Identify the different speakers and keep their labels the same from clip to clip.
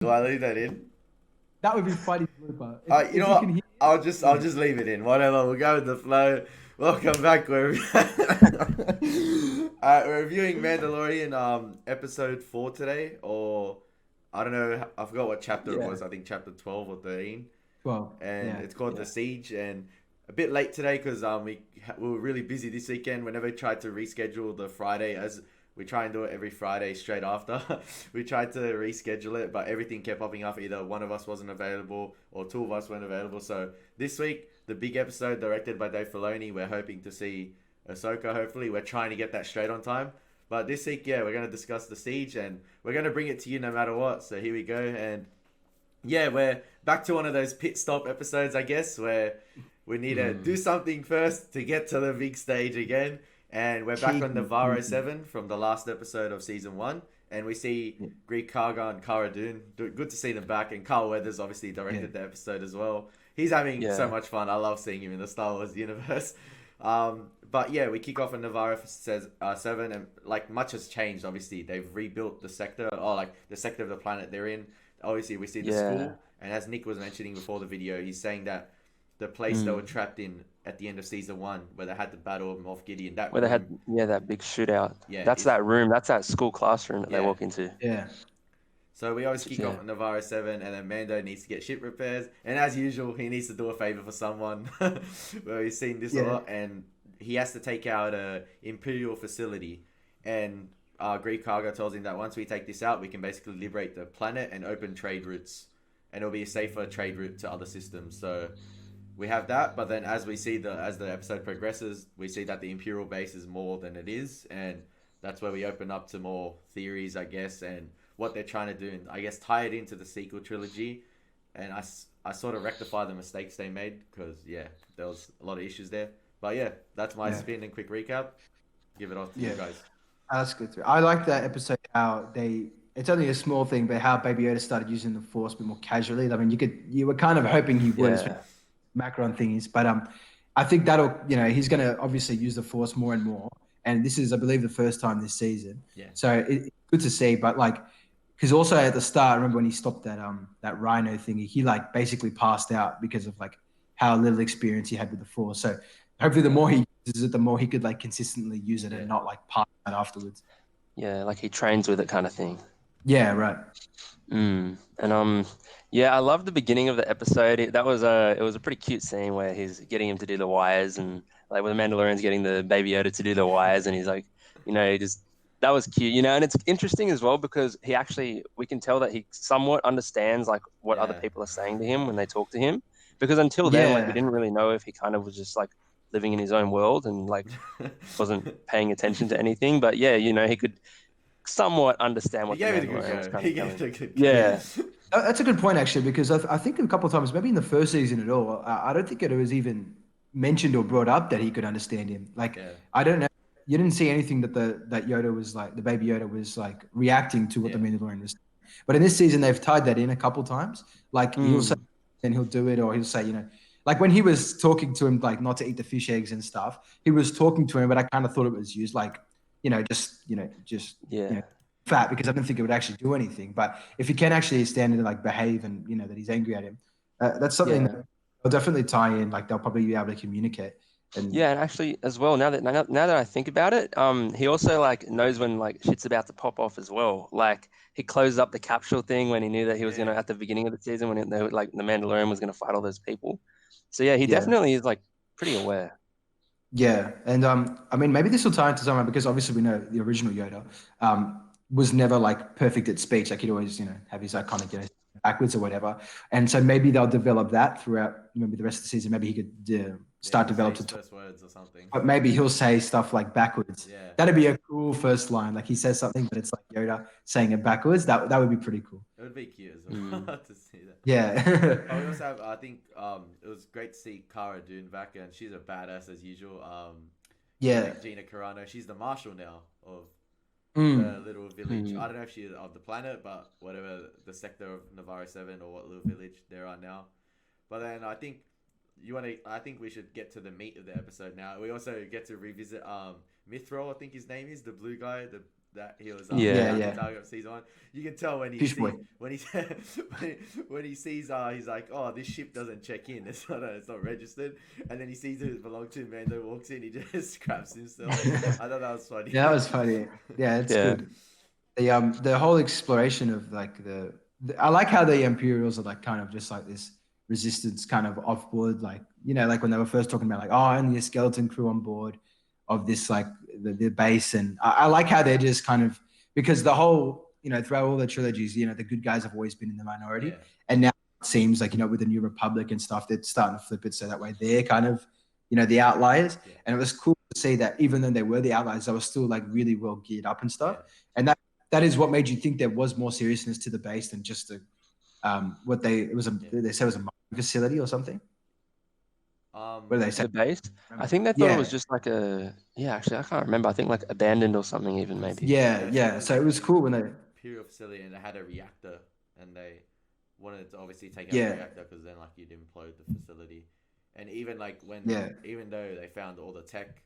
Speaker 1: Do I leave that in?
Speaker 2: That would be funny blooper.
Speaker 1: You
Speaker 2: If
Speaker 1: know
Speaker 2: you can
Speaker 1: what?
Speaker 2: hear
Speaker 1: I'll
Speaker 2: it.
Speaker 1: just leave it in. Whatever. We'll go with the flow. Welcome back. We're reviewing Mandalorian episode 4 today, or I don't know. I forgot what chapter it
Speaker 2: Yeah.
Speaker 1: was. I think chapter 12 or 13,
Speaker 2: Well,
Speaker 1: and
Speaker 2: yeah.
Speaker 1: it's called The
Speaker 2: Yeah.
Speaker 1: Siege. And a bit late today because we were really busy this weekend. Whenever we tried to reschedule the Friday, as we try and do it every Friday straight after, we tried to reschedule it, but everything kept popping up. Either one of us wasn't available or two of us weren't available. So this week, the big episode directed by Dave Filoni, we're hoping to see Ahsoka. Hopefully, we're trying to get that straight on time. But this week, yeah, we're going to discuss The Siege, and we're going to bring it to you no matter what. So here we go. And yeah, we're back to one of those pit stop episodes, I guess, where we need to do
Speaker 2: Mm.
Speaker 1: something first to get to the big stage again. And we're back on
Speaker 2: Cheeky,
Speaker 1: Navarro
Speaker 2: cheeky.
Speaker 1: 7 from the last episode of season 1. And we see
Speaker 2: Yeah.
Speaker 1: Greek Karga and Cara Dune. Good to see them back. And Carl Weathers obviously
Speaker 2: Yeah.
Speaker 1: directed the episode as well. He's having so
Speaker 3: Yeah,
Speaker 1: much fun. I love seeing him in the Star Wars universe. But yeah, we kick off in Navarro says 7, and like much has changed. Obviously, they've rebuilt the sector, or like the sector of the planet they're in. Obviously, we see the
Speaker 3: yeah.
Speaker 1: school, and as Nick was mentioning before the video, he's saying that the place they were
Speaker 3: Mm.
Speaker 1: trapped in at the end of season 1, where they had the battle of Moff Gideon, that
Speaker 3: Where they had
Speaker 1: room,
Speaker 3: that big shootout.
Speaker 1: yeah,
Speaker 3: That's
Speaker 1: is
Speaker 3: that room. That's that school classroom that they
Speaker 1: yeah.
Speaker 3: walk into.
Speaker 2: Yeah.
Speaker 1: So we always kick off
Speaker 3: Yeah,
Speaker 1: at Navarro 7, and then Mando needs to get ship repairs. And as usual, he needs to do a favor for someone. Where we've seen this a
Speaker 2: Yeah.
Speaker 1: lot. And he has to take out a Imperial facility. And Greek Cargo tells him that once we take this out, we can basically liberate the planet and open trade routes. And it'll be a safer trade route to other systems. So we have that. But then as we see as the episode progresses, we see that the Imperial base is more than it is. And that's where we open up to more theories, I guess, and what they're trying to do, and I guess tie it into the sequel trilogy. And I sort of rectify the mistakes they made because, yeah, there was a lot of issues there. But yeah, that's my
Speaker 2: Yeah.
Speaker 1: spin and quick recap. Give it off to you
Speaker 2: Yeah.
Speaker 1: guys.
Speaker 2: That's good too. I like that episode how it's only a small thing, but how Baby Yoda started using the Force a bit more casually. I mean, you were kind of hoping he would, especially
Speaker 3: yeah,
Speaker 2: Macron thingies, but I think that'll, he's going to obviously use the Force more and more. And this is, I believe, the first time this season.
Speaker 1: Yeah.
Speaker 2: So it's good to see, but like, because also at the start, I remember when he stopped that Rhino thingy, he like basically passed out because of like how little experience he had with the Force. So hopefully, the more he uses it, the more he could like consistently use it
Speaker 1: Yeah.
Speaker 2: and not like pass out afterwards.
Speaker 3: yeah. Like he trains with it, kind of thing.
Speaker 2: Yeah, right.
Speaker 3: And yeah, I love the beginning of the episode. It was a pretty cute scene where he's getting him to do the wires, and like when the Mandalorian's getting the Baby Yoda to do the wires, and he's like, he just that was cute, and it's interesting as well because we can tell that he somewhat understands like what other
Speaker 1: Yeah.
Speaker 3: people are saying to him when they talk to him, because until then, like we
Speaker 2: Yeah,
Speaker 3: didn't really know if he kind of was just like living in his own world and like wasn't paying attention to anything. But yeah, he could somewhat understand
Speaker 1: He
Speaker 3: what the
Speaker 1: gave it a good
Speaker 3: Mandalorian was
Speaker 1: go.
Speaker 3: kind
Speaker 1: He
Speaker 3: of
Speaker 1: gave
Speaker 3: telling.
Speaker 1: it a good
Speaker 3: Yeah,
Speaker 1: go.
Speaker 2: That's a good point actually, because I think a couple of times, maybe in the first season at all, I don't think it was even mentioned or brought up that he could understand him. Like,
Speaker 1: Yeah.
Speaker 2: I don't know, you didn't see anything that that Yoda was like, the Baby Yoda was like reacting to what the
Speaker 1: Yeah.
Speaker 2: Mandalorian was. But in this season, they've tied that in a couple times. Like he'll say,
Speaker 3: mm,
Speaker 2: and he'll do it, or he'll say, like when he was talking to him, like not to eat the fish eggs and stuff. He was talking to him, but I kind of thought it was used like, just
Speaker 3: yeah,
Speaker 2: fat because I didn't think it would actually do anything. But if he can actually stand and like behave and that he's angry at him, that's something
Speaker 3: yeah.
Speaker 2: that they'll definitely tie in. Like they'll probably be able to communicate. And
Speaker 3: Yeah, and actually, as well, now that I think about it, he also like knows when like shit's about to pop off as well. Like he closed up the capsule thing when he knew that he was
Speaker 1: Yeah.
Speaker 3: gonna at the beginning of the season when like the Mandalorian was gonna fight all those people. So yeah, he
Speaker 2: yeah,
Speaker 3: definitely is like pretty aware.
Speaker 2: yeah, and I mean maybe this will tie into someone because obviously we know the original Yoda was never like perfect at speech. Like he'd always have his iconic backwards or whatever. And so maybe they'll develop that throughout maybe the rest of the season. Maybe he could
Speaker 1: Yeah,
Speaker 2: start
Speaker 1: he can say
Speaker 2: develop
Speaker 1: his
Speaker 2: to
Speaker 1: first words or something.
Speaker 2: but maybe he'll say stuff like backwards.
Speaker 1: Yeah.
Speaker 2: That'd be a cool first line. Like he says something, but it's like Yoda saying it backwards. That would be pretty cool.
Speaker 1: It would be cute as well
Speaker 3: Mm.
Speaker 1: to see that.
Speaker 2: Yeah.
Speaker 1: Oh, we also have. I think it was great to see Cara Dune back, and she's a badass as usual.
Speaker 2: Yeah.
Speaker 1: Gina Carano, she's the marshal now of the
Speaker 2: Mm.
Speaker 1: little village. I
Speaker 3: Mm.
Speaker 1: don't know if she's of the planet, but whatever the sector of Navarro 7 or what little village there are now. But then I think I think we should get to the meat of the episode now. We also get to revisit Mithril, I think his name is, the blue guy, that he was
Speaker 3: Yeah.
Speaker 1: the
Speaker 2: Yeah.
Speaker 1: target of season 1. You can tell when
Speaker 2: Fish boy.
Speaker 1: when he when he sees he's like, oh, this ship doesn't check in. It's not registered. And then he sees who it belongs to. Mando walks in. He just scraps himself. I thought that was funny.
Speaker 2: Yeah, that was funny. Yeah, it's
Speaker 3: Yeah.
Speaker 2: good. The whole exploration of like I like how the Imperials are like kind of just like this resistance kind of off board, like like when they were first talking about like, oh, only a skeleton crew on board of this like the base, and I like how they're just kind of, because the whole throughout all the trilogies, the good guys have always been in the minority,
Speaker 1: Yeah.
Speaker 2: and now it seems like with the New Republic and stuff, they're starting to flip it so that way they're kind of the outliers,
Speaker 1: Yeah.
Speaker 2: and it was cool to see that even though they were the outliers, they were still like really well geared up and stuff,
Speaker 1: Yeah.
Speaker 2: and that is what made you think there was more seriousness to the base than just what they said it was a mining facility or something. What did they say?
Speaker 3: The base. I think they thought it was just like actually I can't remember. I think like abandoned or something even maybe.
Speaker 2: Yeah. So it was cool when they
Speaker 1: Imperial facility and they had a reactor and they wanted to obviously take out
Speaker 2: Yeah.
Speaker 1: the reactor because then like you'd implode the facility. And even like even though they found all the tech,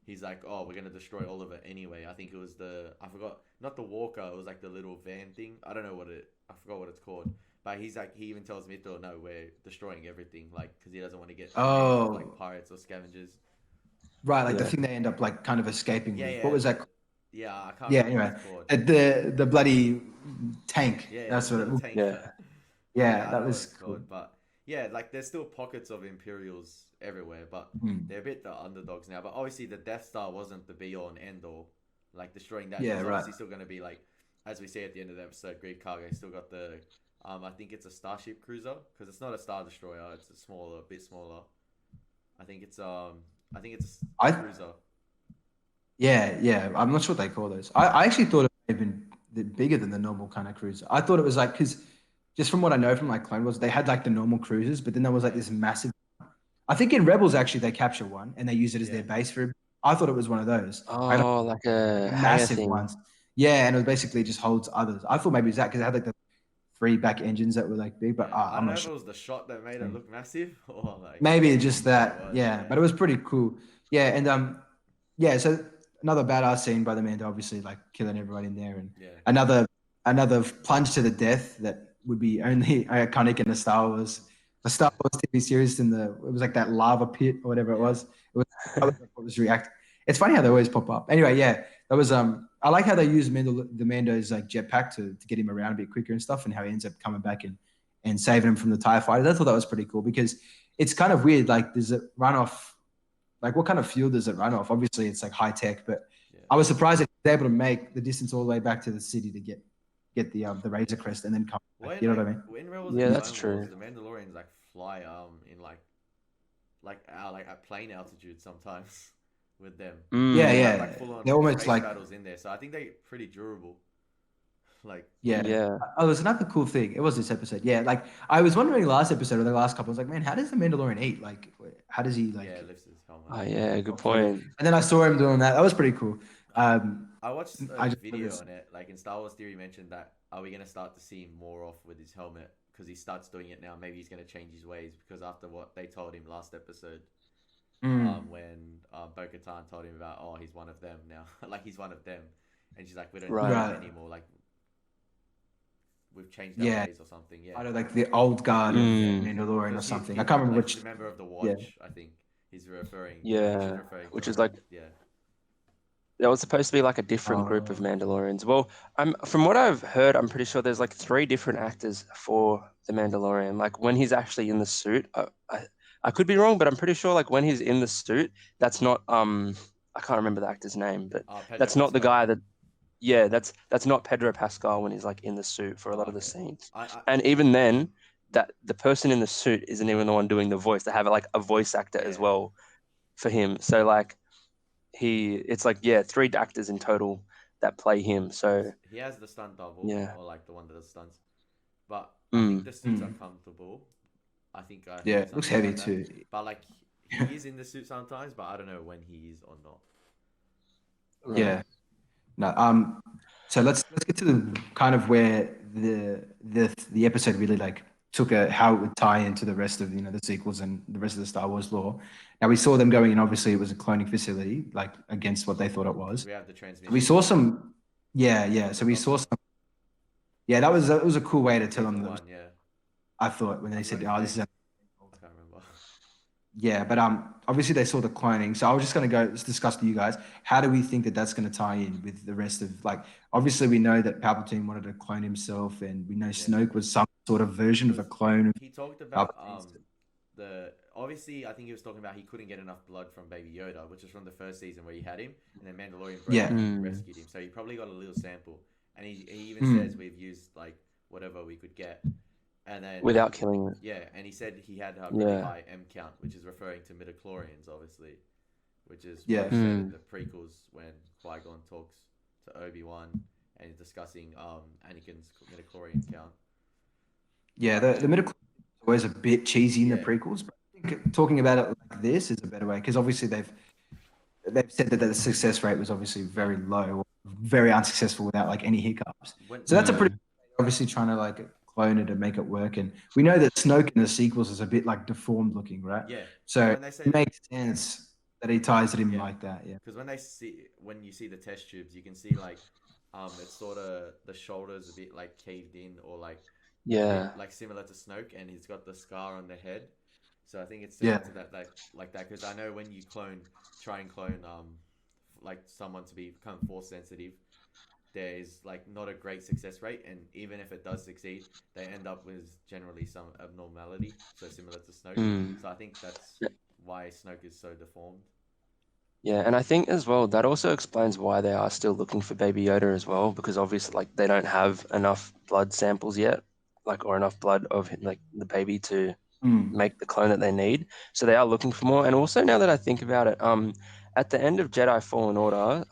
Speaker 1: he's like, oh, we're gonna destroy all of it anyway. I think it was I forgot, not the walker, it was like the little van thing. I don't know I forgot what it's called. But he's like, he even tells Mito, no, we're destroying everything, like, because he doesn't want to get like pirates or scavengers.
Speaker 2: Right, like the thing they end up like kind of escaping with.
Speaker 1: Yeah.
Speaker 2: What was that?
Speaker 1: Yeah, I can't
Speaker 2: Yeah,
Speaker 1: remember
Speaker 2: anyway,
Speaker 1: what it's called.
Speaker 2: the bloody tank.
Speaker 1: Yeah,
Speaker 2: That's what it was.
Speaker 1: tank.
Speaker 3: Yeah.
Speaker 1: I
Speaker 2: Yeah,
Speaker 1: don't
Speaker 2: that
Speaker 1: know
Speaker 2: was
Speaker 1: what it's
Speaker 2: cool.
Speaker 1: called, but yeah, like there's still pockets of Imperials everywhere, but they're a bit the underdogs now. But obviously, the Death Star wasn't the be all and end all. Like destroying that is obviously still going to be like, as we see at the end of the episode, Great Cargo still got the, I think it's a Starship Cruiser because it's not a Star Destroyer. It's a bit smaller. I think it's a cruiser.
Speaker 2: Yeah. I'm not sure what they call those. I actually thought it would have been bigger than the normal kind of cruiser. I thought it was like, because just from what I know from like Clone Wars, they had like the normal cruisers, but then there was like this massive. I think in Rebels actually they capture one and they use it as their base for. I thought it was one of those.
Speaker 3: Oh, like a
Speaker 2: massive
Speaker 3: thing.
Speaker 2: ones. Yeah, and it basically just holds others. I thought maybe it was that because it had like the 3 back engines that were like big, but
Speaker 1: I
Speaker 2: I'm
Speaker 1: don't know
Speaker 2: not
Speaker 1: if
Speaker 2: sure.
Speaker 1: it was the shot that made it look massive or like
Speaker 2: Maybe just that.
Speaker 1: was,
Speaker 2: Yeah, but it was pretty cool. Yeah, and so another badass scene by the Mando, obviously like killing everyone in there, and another plunge to the death that would be only iconic in the Star Wars TV series. It was like that lava pit or whatever it was. That was like what was react. It's funny how they always pop up. Anyway, yeah, that was I like how they use the Mando's like jetpack to get him around a bit quicker and stuff, and how he ends up coming back and saving him from the TIE fighters. I thought that was pretty cool because it's kind of weird. Like, does it run off? Like, what kind of fuel does it run off? Obviously, it's like high tech, but I was surprised that he was able to make the distance all the way back to the city to get the Razor Crest and then come back. You know what I mean?
Speaker 1: When Rebels
Speaker 3: that's true.
Speaker 1: the Mandalorians like fly in like at plane altitude sometimes with them.
Speaker 2: Yeah.
Speaker 1: Like full on
Speaker 2: They're almost
Speaker 1: space
Speaker 2: like
Speaker 1: battles in there, so I think they're pretty durable. Like
Speaker 3: Yeah.
Speaker 2: Oh, there's another cool thing. It was this episode. Yeah, like I was wondering last episode or the last couple. I was like, man, how does the Mandalorian eat? Like, how does he like?
Speaker 1: lifts his helmet.
Speaker 3: Oh yeah, good point.
Speaker 2: And then I saw him doing that. That was pretty cool.
Speaker 1: I watched a video
Speaker 2: noticed.
Speaker 1: on it. Like in Star Wars Theory mentioned that are we gonna start to see him more off with his helmet because he starts doing it now. Maybe he's gonna change his ways because after what they told him last episode, when Bo-Katan told him about he's one of them now, like he's one of them, and she's like we don't do that anymore. Like we've changed our ways or something. Yeah,
Speaker 2: I know, like the old guard of Mandalorian or something. I can't remember which.
Speaker 1: He's a member of the Watch. I think he's referring.
Speaker 3: Yeah, which is like
Speaker 1: yeah.
Speaker 3: That was supposed to be like a different group of Mandalorians. Well, from what I've heard, I'm pretty sure there's like 3 different actors for the Mandalorian. Like when he's actually in the suit, I could be wrong, but I'm pretty sure like when he's in the suit, that's not I can't remember the actor's name, but that's not the guy that. Yeah, that's not Pedro Pascal when he's like in the suit for a lot of the scenes. And even then, that the person in the suit isn't even the one doing the voice. They have like a voice actor as well for him. So like it's like 3 actors in total that play him. So
Speaker 1: he has the stunt double, or like the one that does stunts. But I think the suits are comfortable. I think
Speaker 2: it looks heavy too.
Speaker 1: But like he is in the suit sometimes, but I don't know when he is or not.
Speaker 2: Right. Yeah. No. So let's get to the kind of where the episode really like took how it would tie into the rest of the sequels and the rest of the Star Wars lore. Now we saw them going in. Obviously, it was a cloning facility, like against what they thought it was.
Speaker 1: We have the transmission.
Speaker 2: We saw some. Yeah. So
Speaker 1: The
Speaker 2: we saw
Speaker 1: Doctor.
Speaker 2: some. Yeah, that was a cool way to tell
Speaker 1: Season
Speaker 2: them that.
Speaker 1: one, yeah.
Speaker 2: I thought when
Speaker 1: I
Speaker 2: they
Speaker 1: forgot
Speaker 2: said,
Speaker 1: his
Speaker 2: "Oh, this
Speaker 1: name.
Speaker 2: is."
Speaker 1: I can't remember.
Speaker 2: Yeah, but obviously they saw the cloning. So I was just gonna go let's discuss with you guys. How do we think that that's gonna tie in with the rest of like? Obviously, we know that Palpatine wanted to clone himself, and we know
Speaker 1: Yeah.
Speaker 2: Snoke was some sort of version of a
Speaker 1: Because
Speaker 2: clone of
Speaker 1: he talked about
Speaker 2: Palpatine's.
Speaker 1: the obviously I think he was talking about he couldn't get enough blood from Baby Yoda, which is from the first season where he had him, and then Mandalorian broke
Speaker 2: Yeah.
Speaker 1: in and
Speaker 3: Mm.
Speaker 1: rescued him. So he probably got a little sample, and he even says
Speaker 2: Mm.
Speaker 1: we've used like whatever we could get, and then
Speaker 3: Without killing it.
Speaker 1: yeah, and he said he had a really
Speaker 3: Yeah.
Speaker 1: high M count, which is referring to midichlorians, obviously, which is what
Speaker 2: Yeah.
Speaker 1: he said in
Speaker 3: Mm.
Speaker 1: the prequels when Qui Gon talks to Obi Wan and he's discussing Anakin's midichlorian count.
Speaker 2: Yeah.
Speaker 1: But
Speaker 2: The middle is always a bit cheesy in the
Speaker 1: yeah,
Speaker 2: prequels, but I think talking about it like this is a better way because obviously they've said that the success rate was obviously very low, or very unsuccessful without like any hiccups.
Speaker 1: when
Speaker 2: So that's a pretty
Speaker 3: Mm.
Speaker 2: obviously trying to like clone it and make it work. And we know that Snoke in the sequels is a bit like deformed looking, right?
Speaker 1: yeah, because
Speaker 2: So
Speaker 1: when they say
Speaker 2: it makes sense that he ties it in
Speaker 1: yeah,
Speaker 2: like that. Yeah.
Speaker 1: because when you see the test tubes, you can see like it's sort of the shoulders a bit like caved in or like a bit
Speaker 3: Yeah.
Speaker 1: like similar to Snoke, and he's got the scar on the head. So I think it's similar
Speaker 2: Yeah.
Speaker 1: to that like that because I know when you try and clone like someone to become force sensitive, there is like not a great success rate, and even if it does succeed, they end up with generally some abnormality, so similar to Snoke.
Speaker 3: Mm.
Speaker 1: So I think that's why Snoke is so deformed.
Speaker 3: Yeah, and I think as well that also explains why they are still looking for Baby Yoda as well, because obviously like they don't have enough blood samples yet, like or enough blood of like the baby to
Speaker 2: Mm.
Speaker 3: make the clone that they need. So they are looking for more. And also now that I think about it, at the end of Jedi Fallen Order,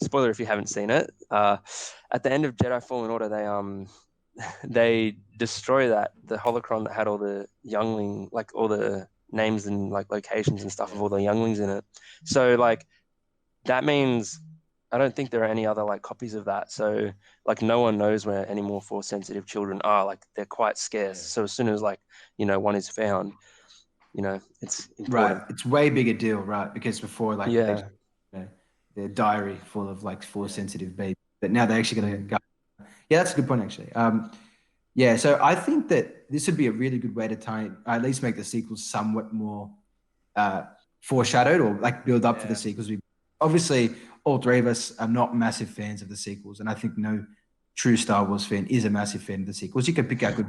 Speaker 3: spoiler if you haven't seen it, at the end of Jedi Fallen Order, they they destroy the holocron that had all the youngling, like all the names and like locations and stuff of
Speaker 1: Yeah,
Speaker 3: all the younglings in it. So like that means I don't think there are any other like copies of that. So like no one knows where any more force sensitive children are. Like they're quite scarce.
Speaker 1: yeah,
Speaker 3: So as soon as like, one is found, it's
Speaker 2: Right.
Speaker 3: important.
Speaker 2: It's way bigger deal, right? Because before like they
Speaker 3: Yeah.
Speaker 2: you know, their diary full of like force
Speaker 1: yeah,
Speaker 2: sensitive babies, but now they're actually gonna
Speaker 3: Mm.
Speaker 2: go. Yeah, that's a good point actually. Yeah, so I think that this would be a really good way to tie, at least make the sequels somewhat more uh, foreshadowed or like build up for the
Speaker 1: yeah,
Speaker 2: sequels. We obviously all three of us are not massive fans of the sequels, and I think no true Star Wars fan is a massive fan of the sequels. You can pick out good,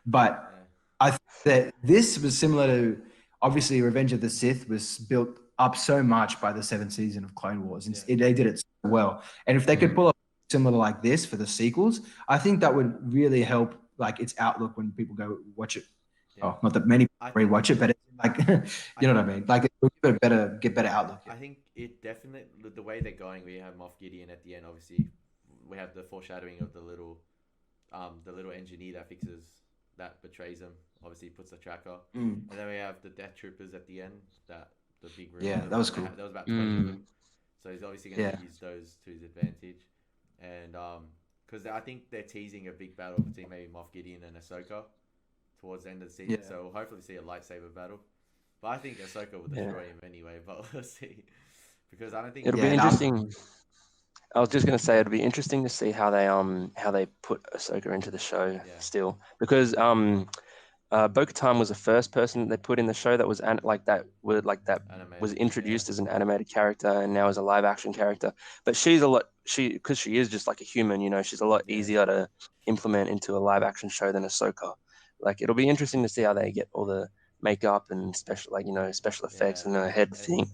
Speaker 2: but
Speaker 1: yeah,
Speaker 2: I think that this was similar to obviously Revenge of the Sith was built up so much by the seventh season of Clone Wars, and
Speaker 1: yeah,
Speaker 2: they did it so well. And if they could
Speaker 3: Mm.
Speaker 2: pull up similar like this for the sequels, I think that would really help like its outlook when people go watch it.
Speaker 1: yeah.
Speaker 2: Oh, not that many
Speaker 1: I
Speaker 2: people
Speaker 1: think
Speaker 2: rewatch it, but it's like
Speaker 1: I
Speaker 2: you know
Speaker 1: think
Speaker 2: what I mean. Like it will give it a better outlook. Yeah.
Speaker 1: I think it definitely the way they're going. We have Moff Gideon at the end. Obviously, we have the foreshadowing of the little engineer that fixes that betrays him. Obviously, he puts the tracker,
Speaker 2: Mm.
Speaker 1: and then we have the Death Troopers at the end. That the big room
Speaker 2: Yeah,
Speaker 1: of
Speaker 2: that was
Speaker 1: they
Speaker 2: cool.
Speaker 1: had, there was about 20 of them.
Speaker 3: Mm.
Speaker 1: So he's obviously going
Speaker 2: Yeah,
Speaker 1: to use those to his advantage, and because I think they're teasing a big battle between maybe Moff Gideon and Ahsoka towards the end of the season.
Speaker 2: yeah,
Speaker 1: So we'll hopefully see a lightsaber battle. But I think Ahsoka will
Speaker 3: Yeah.
Speaker 1: destroy him anyway. But we'll see because I don't think
Speaker 3: It'll be
Speaker 2: yeah.
Speaker 3: interesting. I was just gonna say it'll be interesting to see how they put Ahsoka into the show
Speaker 1: yeah,
Speaker 3: still, because Bo-Katan was the first person that they put in the show that was that was
Speaker 1: animated. Yeah,
Speaker 3: introduced as an animated character and now as a live action character. But because she is just like a human, she's a lot
Speaker 1: yeah,
Speaker 3: easier to implement into a live action show than Ahsoka. Like it'll be interesting to see how they get all the makeup and special
Speaker 1: yeah.
Speaker 3: effects and the head
Speaker 1: It,
Speaker 3: thing.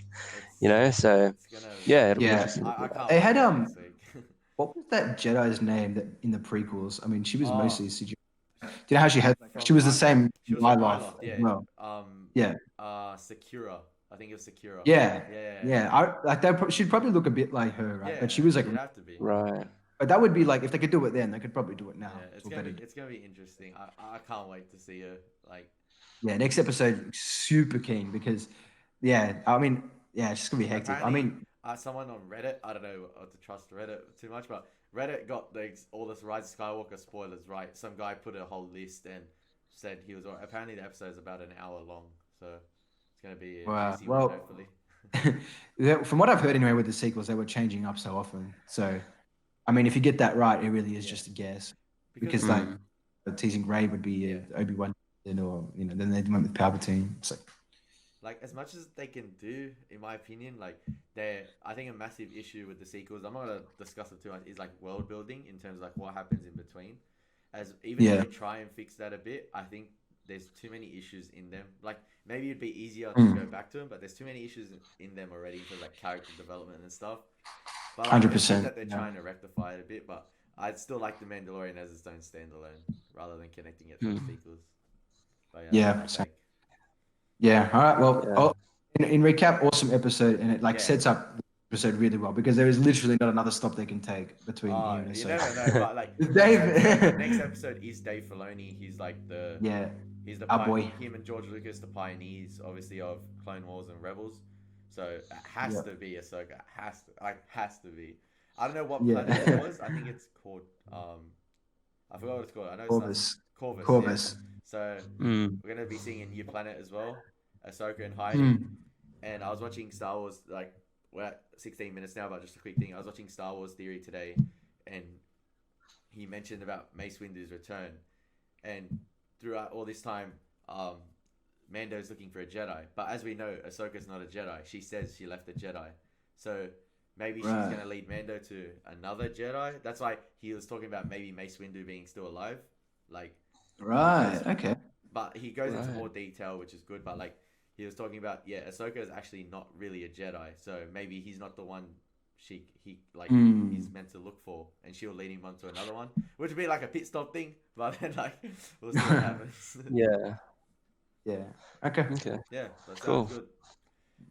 Speaker 1: it's
Speaker 3: So
Speaker 1: it's gonna.
Speaker 3: yeah, it'll be
Speaker 2: Yeah.
Speaker 3: interesting to see.
Speaker 1: I can't
Speaker 2: They had
Speaker 1: wait for next week.
Speaker 2: what was that Jedi's name that in the prequels? I mean, she was
Speaker 1: Oh,
Speaker 2: mostly CGI. Do you know how she had like
Speaker 1: from
Speaker 2: she was the same
Speaker 1: She
Speaker 2: in
Speaker 1: was
Speaker 2: my
Speaker 1: from
Speaker 2: life
Speaker 1: Ryloth.
Speaker 2: as
Speaker 1: Yeah.
Speaker 2: well. Yeah,
Speaker 1: Sakura. I think it was Sakura.
Speaker 2: yeah,
Speaker 1: Yeah,
Speaker 2: yeah. I like that. She'd probably look a bit like her, right? But
Speaker 1: yeah.
Speaker 2: she was like,
Speaker 1: She'd have to be.
Speaker 3: Right.
Speaker 2: but that would be like if they could do it then, they could probably do it now.
Speaker 1: Yeah,
Speaker 2: Or better.
Speaker 1: it's gonna be interesting. I can't wait to see her. Like
Speaker 2: Yeah, next episode, super keen because, yeah, I mean, yeah, it's just gonna be hectic. I
Speaker 1: apparently,
Speaker 2: mean,
Speaker 1: someone on Reddit. I don't know to trust Reddit too much, but Reddit got all this Rise of Skywalker spoilers right. Some guy put a whole list and said he was. Apparently, the episode is about an hour long, so it's gonna be a
Speaker 2: wow.
Speaker 1: juicy one,
Speaker 2: Well,
Speaker 1: hopefully.
Speaker 2: from what I've heard anyway with the sequels, they were changing up so often. So I mean, if you get that right, it really is
Speaker 1: Yeah.
Speaker 2: just a guess.
Speaker 1: Because
Speaker 2: Because like teasing Ray would be
Speaker 1: Yeah.
Speaker 2: Obi-Wan, or then they went with Palpatine. It's like,
Speaker 1: like as much as they can do, in my opinion, like I think a massive issue with the sequels. I'm not gonna discuss it too much. Is like world building in terms of like what happens in between. As even if
Speaker 2: yeah,
Speaker 1: they try and fix that a bit, I think there's too many issues in them. Like maybe it'd be easier to go back to them, but there's too many issues in them already for like character development and stuff. But like it's good
Speaker 2: 100%.
Speaker 1: that they're trying to rectify it a bit. But I'd still like the Mandalorian as its own standalone rather than connecting it to the sequels. But yeah, that's
Speaker 2: Yeah,
Speaker 1: my
Speaker 2: so,
Speaker 1: take.
Speaker 2: yeah. All right. Well,
Speaker 3: Yeah.
Speaker 2: in recap, awesome episode, and it like
Speaker 1: Yeah.
Speaker 2: sets up the episode really well because there is literally not another stop they can take between
Speaker 1: Oh,
Speaker 2: him and
Speaker 1: you
Speaker 2: Ahsoka.
Speaker 1: never know, but like
Speaker 2: Dave.
Speaker 1: next episode is Dave Filoni. He's like
Speaker 2: Yeah,
Speaker 1: he's the
Speaker 2: our boy.
Speaker 1: him and George Lucas, the pioneers, obviously of Clone Wars and Rebels. So it has
Speaker 2: Yep.
Speaker 1: to be Ahsoka. Has to be. I don't know what
Speaker 2: Yeah.
Speaker 1: planet it was. I think it's called I forgot what it's called. I know it's
Speaker 2: Corvus.
Speaker 1: Corvus.
Speaker 2: Corvus.
Speaker 1: Yeah. So
Speaker 3: Mm.
Speaker 1: we're gonna be seeing a new planet as well. Ahsoka and Heidi.
Speaker 2: Hmm.
Speaker 1: And I was watching Star Wars, like, we're at 16 minutes now, but just a quick thing. I was watching Star Wars Theory today, and he mentioned about Mace Windu's return. And throughout all this time, Mando's looking for a Jedi. But as we know, Ahsoka's not a Jedi. She says she left a Jedi. So maybe she's
Speaker 2: Right.
Speaker 1: going to lead Mando to another Jedi. That's why he was talking about maybe Mace Windu being still alive. Like,
Speaker 2: Right. Okay.
Speaker 1: but he goes into
Speaker 3: Right.
Speaker 1: more detail, which is good. But like he was talking about, yeah, Ahsoka is actually not really a Jedi, so maybe he's not the one he's meant to look for, and she'll lead him on to another one, which would be like a pit stop thing. But then like we'll see what happens.
Speaker 3: Yeah.
Speaker 2: Yeah. Okay.
Speaker 3: Okay.
Speaker 1: Yeah, that
Speaker 3: Cool.
Speaker 1: sounds good.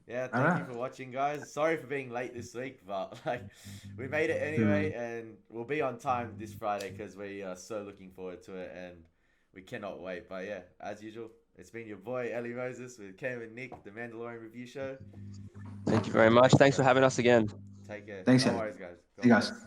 Speaker 1: Yeah,
Speaker 2: All
Speaker 1: thank
Speaker 2: right.
Speaker 1: you for watching, guys. Sorry for being late this week, but like we made it anyway, and we'll be on time this Friday because we are so looking forward to it, and we cannot wait. But yeah, as usual, it's been your boy Ellie Moses with Cam and Nick, the Mandalorian Review Show.
Speaker 3: Thank you very much. Thanks for having us again.
Speaker 1: Take care.
Speaker 2: Thanks,
Speaker 1: No
Speaker 2: Ellie.
Speaker 1: worries, guys.
Speaker 2: See you
Speaker 1: God
Speaker 2: guys.
Speaker 1: bless.